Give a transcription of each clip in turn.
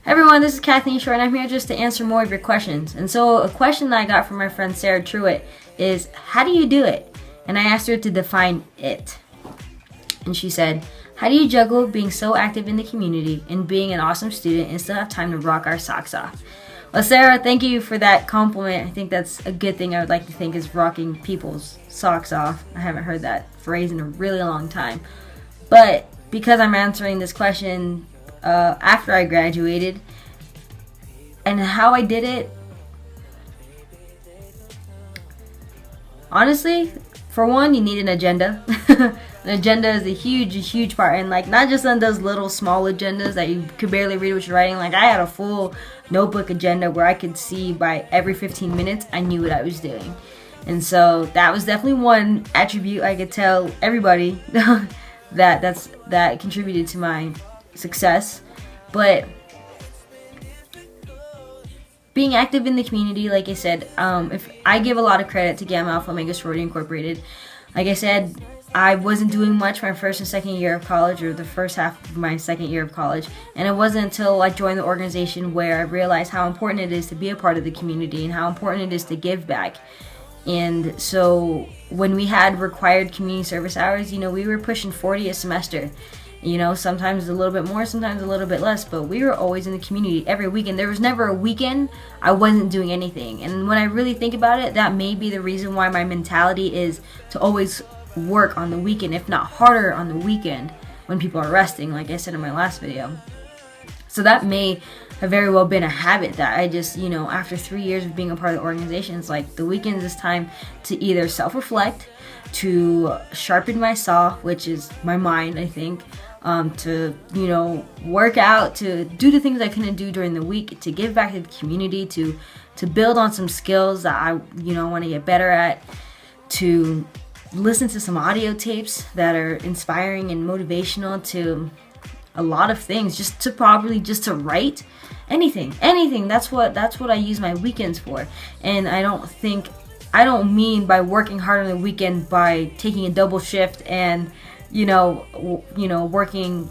Hey everyone, this is K.Short, and I'm here just to answer more of your questions. And so a question that I got from my friend Sarah Truitt is, how do you do it? And I asked her to define it. And she said, how do you juggle being so active in the community and being an awesome student and still have time to rock our socks off? Well, Sarah, thank you for that compliment. I think that's a good thing I would like to think is rocking people's socks off. I haven't heard that phrase in a really long time. But because I'm answering this question after I graduated, and how I did it, honestly, for one, you need an agenda. An agenda is a huge part, and like not just on those little small agendas that you could barely read what you're writing. Like I had a full notebook agenda where I could see by every 15 minutes I knew what I was doing, and so that was definitely one attribute I could tell everybody that contributed to my success. But being active in the community, like I said, if I give a lot of credit to Gamal Omega Short Incorporated. Like I said, I wasn't doing much my first and second year of college, or the first half of my second year of college, and it wasn't until I joined the organization where I realized how important it is to be a part of the community and how important it is to give back. And so when we had required community service hours, we were pushing 40 a semester. Sometimes a little bit more, sometimes a little bit less, but we were always in the community every weekend. There was never a weekend I wasn't doing anything. And when I really think about it, that may be the reason why my mentality is to always work on the weekend, if not harder on the weekend when people are resting, like I said in my last video. So that may have very well been a habit that I just, after 3 years of being a part of the organization, it's like the weekends is time to either self-reflect, to sharpen my saw, which is my mind, I think, to work out, to do the things I couldn't do during the week, to give back to the community, to build on some skills that I want to get better at, to listen to some audio tapes that are inspiring and motivational, to a lot of things, just to write anything. That's what I use my weekends for. And I don't mean by working hard on the weekend by taking a double shift and working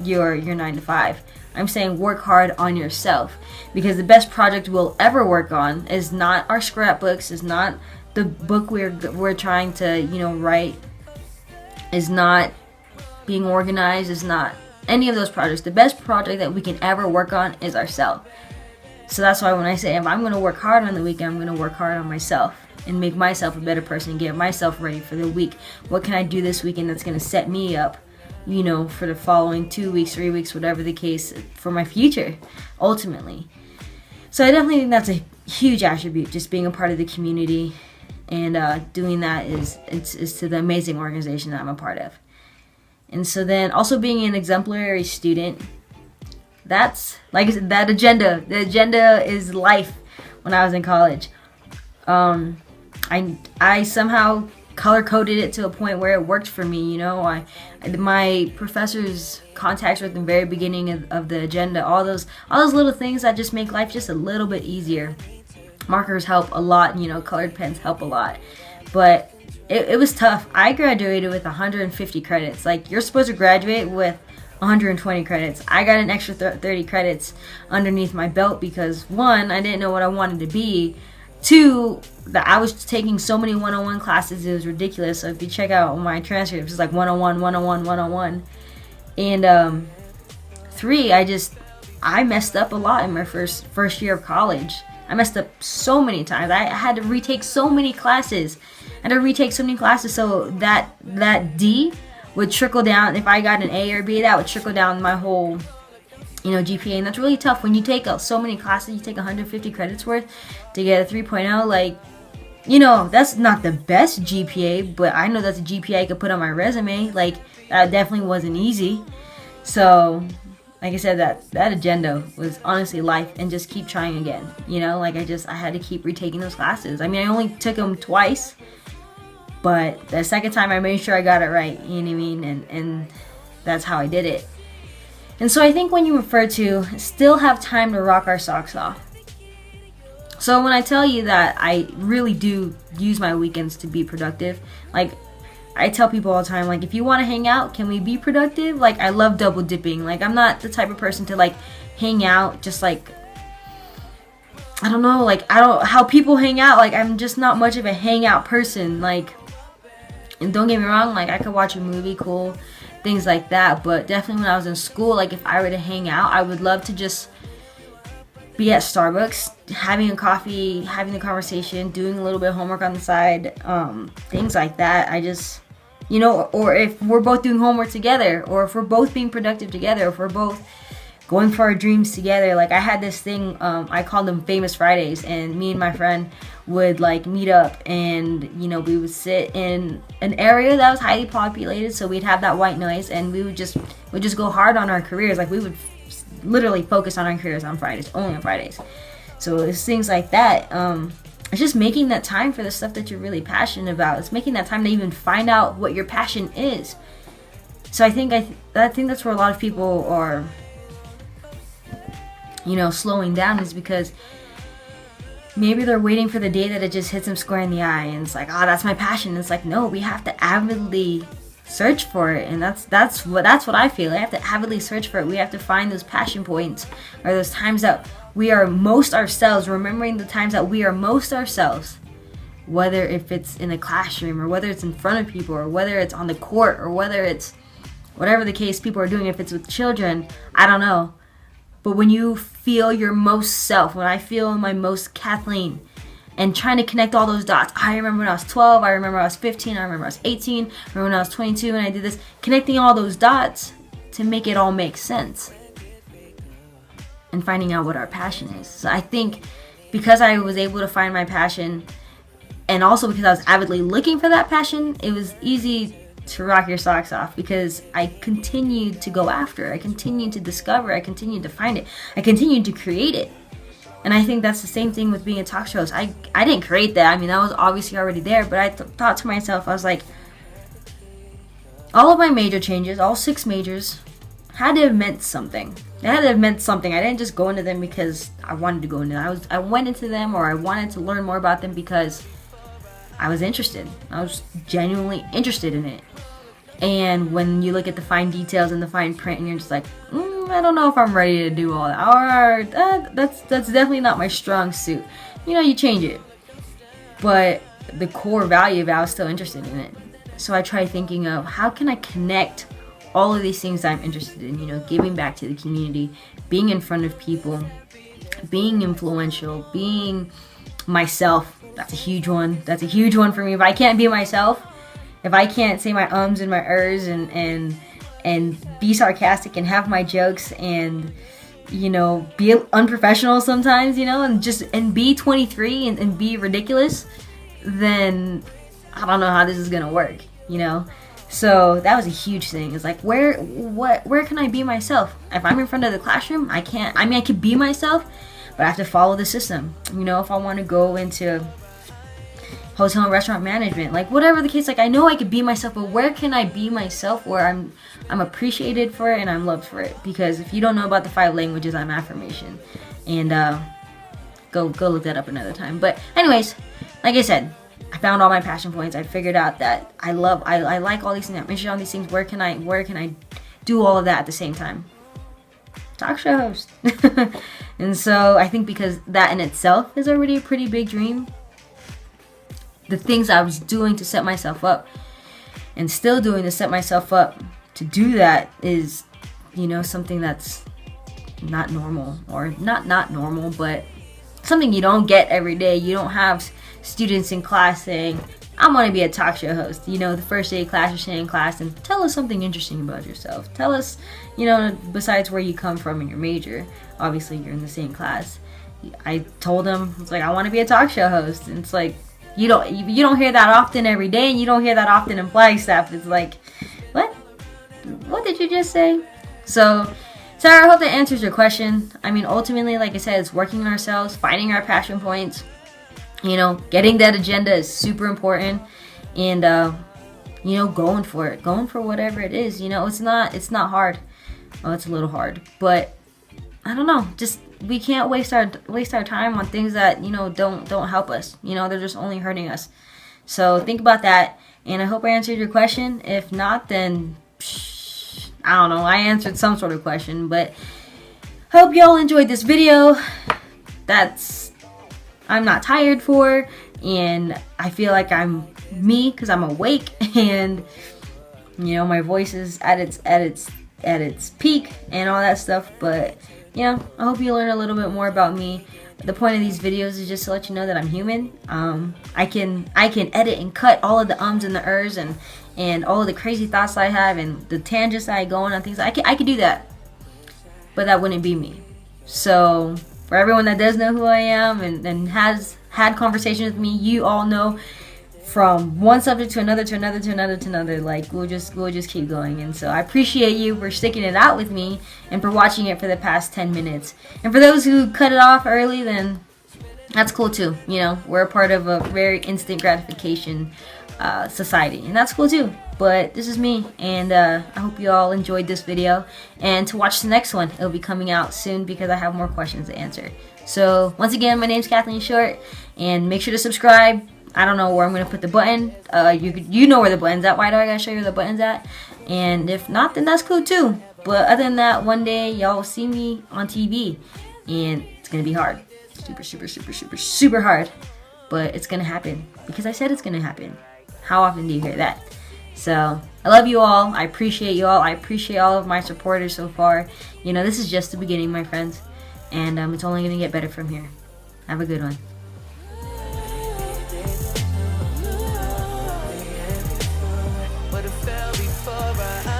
your 9 to 5. I'm saying work hard on yourself, because the best project we'll ever work on is not our scrapbooks, is not the book we're trying to write, is not being organized, is not any of those projects. The best project that we can ever work on is ourselves. So that's why when I say if I'm going to work hard on the weekend, I'm going to work hard on myself and make myself a better person and get myself ready for the week. What can I do this weekend that's going to set me up, for the following 2 weeks, 3 weeks, whatever the case, for my future, ultimately. So I definitely think that's a huge attribute, just being a part of the community, and doing that is to the amazing organization that I'm a part of. And so then also being an exemplary student, that's, like I said, that agenda. The agenda is life when I was in college. I somehow color-coded it to a point where it worked for me, my professors' contacts were at the very beginning of the agenda, all those little things that just make life just a little bit easier. Markers help a lot, colored pens help a lot. But it was tough. I graduated with 150 credits. Like, you're supposed to graduate with 120 credits. I got an extra 30 credits underneath my belt because, one, I didn't know what I wanted to be. Two, that I was taking so many 101 classes, it was ridiculous. So if you check out my transcripts, it's like 101, 101, 101. And three, I messed up a lot in my first year of college. I messed up so many times. I had to retake so many classes. So that D would trickle down. If I got an A or B, that would trickle down my whole GPA, and that's really tough when you take so many classes. You take 150 credits worth to get a 3.0. Like, that's not the best GPA, but I know that's a GPA I could put on my resume. Like, that definitely wasn't easy. So, like I said, that agenda was honestly life, and just keep trying again. I had to keep retaking those classes. I mean, I only took them twice, but the second time I made sure I got it right. You know what I mean? And that's how I did it. And so I think when you refer to still have time to rock our socks off. So when I tell you that I really do use my weekends to be productive, like I tell people all the time, like, if you want to hang out, can we be productive? Like, I love double dipping. Like, I'm not the type of person to, like, hang out just, like, I don't know, like, I don't, how people hang out, like, I'm just not much of a hangout person, like, and don't get me wrong, like, I could watch a movie, cool, things like that, but definitely when I was in school, like, if I were to hang out, I would love to just be at Starbucks, having a coffee, having a conversation, doing a little bit of homework on the side, things like that. I just, you know, or if we're both doing homework together, or if we're both being productive together, if we're both going for our dreams together. Like, I had this thing, I called them Famous Fridays, and me and my friend would, like, meet up, and, you know, we would sit in an area that was highly populated, so we'd have that white noise, and we would just go hard on our careers. Like, we would literally focus on our careers on Fridays, only on Fridays. So it's things like that. It's just making that time for the stuff that you're really passionate about. It's making that time to even find out what your passion is. So I think that's where a lot of people are, you know, slowing down, is because maybe they're waiting for the day that it just hits them square in the eye, and it's like, oh, that's my passion. And it's like, no, we have to avidly search for it, and that's what I feel. I have to avidly search for it. We have to find those passion points, or those times that we are most ourselves, remembering the times that we are most ourselves, whether if it's in a classroom, or whether it's in front of people, or whether it's on the court, or whether it's whatever the case people are doing, if it's with children, I don't know. But when you feel your most self, when I feel my most Kathleen, and trying to connect all those dots. I remember when I was 12, I remember I was 15, I remember I was 18, I remember when I was 22 and I did this. Connecting all those dots to make it all make sense. And finding out what our passion is. So I think because I was able to find my passion, and also because I was avidly looking for that passion, it was easy to rock your socks off, because I continued to go after it. I continued to discover, I continued to find it, I continued to create it. And I think that's the same thing with being a talk show host. I didn't create that. I mean, that was obviously already there. But I thought to myself, I was like, all of my major changes, all 6 majors, had to have meant something. It had to have meant something. I didn't just go into them because I wanted to go into them. I went into them, or I wanted to learn more about them because I was interested. I was genuinely interested in it. And when you look at the fine details and the fine print, and you're just like, I don't know if I'm ready to do all that. Or that's definitely not my strong suit. You know, you change it. But the core value of it, I was still interested in it. So I tried thinking of, how can I connect all of these things that I'm interested in? You know, giving back to the community, being in front of people, being influential, being myself. That's a huge one. That's a huge one for me. If I can't be myself, if I can't say my ums and my ers and be sarcastic and have my jokes and, you know, be unprofessional sometimes, you know, and be 23 and be ridiculous, then I don't know how this is gonna work, you know. So that was a huge thing. It's like, where can I be myself? If I'm in front of the classroom, I can't. I mean, I could be myself, but I have to follow the system. You know, if I want to go into hotel and restaurant management, like whatever the case, like I know I could be myself, but where can I be myself where I'm appreciated for it and I'm loved for it? Because if you don't know about the 5 languages, I'm affirmation, and go look that up another time. But anyways, like I said, I found all my passion points. I figured out that I like all these things. I'm interested in all these things. Where can I do all of that at the same time? Talk show host. And so I think because that in itself is already a pretty big dream, the things I was doing to set myself up and still doing to set myself up to do that is, you know, something that's not normal, or not normal, but something you don't get every day. You don't have students in class saying, I want to be a talk show host. You know, the first day of class, you're sitting in class and tell us something interesting about yourself. Tell us, you know, besides where you come from in your major. Obviously, you're in the same class. I told them, it's like, I want to be a talk show host. And it's like, you don't hear that often every day, and you don't hear that often in Flagstaff. It's like, what did you just say? So, Sarah, I hope that answers your question. I mean, ultimately, like I said, it's working on ourselves, finding our passion points. You know, getting that agenda is super important, and you know, going for it, going for whatever it is. You know, it's not hard. Oh, it's a little hard, but I don't know. Just we can't waste our time on things that, you know, don't help us. You know, they're just only hurting us. So think about that. And I hope I answered your question. If not, then I don't know. I answered some sort of question, but hope y'all enjoyed this video. I'm not tired for, and I feel like I'm me because I'm awake, and you know, my voice is at its peak and all that stuff. But you know, I hope you learn a little bit more about me. The point of these videos is just to let you know that I'm human. I can edit and cut all of the ums and the ers and all of the crazy thoughts I have and the tangents that I go on and things. I can do that, but that wouldn't be me. So for everyone that does know who I am and has had conversations with me, you all know from one subject to another to another to another to another. Like we'll just keep going. And so I appreciate you for sticking it out with me and for watching it for the past 10 minutes. And for those who cut it off early, then that's cool too. You know, we're a part of a very instant gratification society, and that's cool too. But this is me, and I hope you all enjoyed this video. And to watch the next one, it'll be coming out soon because I have more questions to answer. So once again, my name's K.Short, and make sure to subscribe. I don't know where I'm gonna put the button. You know where the button's at. Why do I gotta show you where the button's at? And if not, then that's cool too. But other than that, one day y'all will see me on TV, and it's gonna be hard, super hard. But it's gonna happen because I said it's gonna happen. How often do you hear that? So I love you all. I appreciate you all. I appreciate all of my supporters so far. You know, this is just the beginning, my friends, and it's only gonna get better from here. Have a good one. But it fell before our eyes.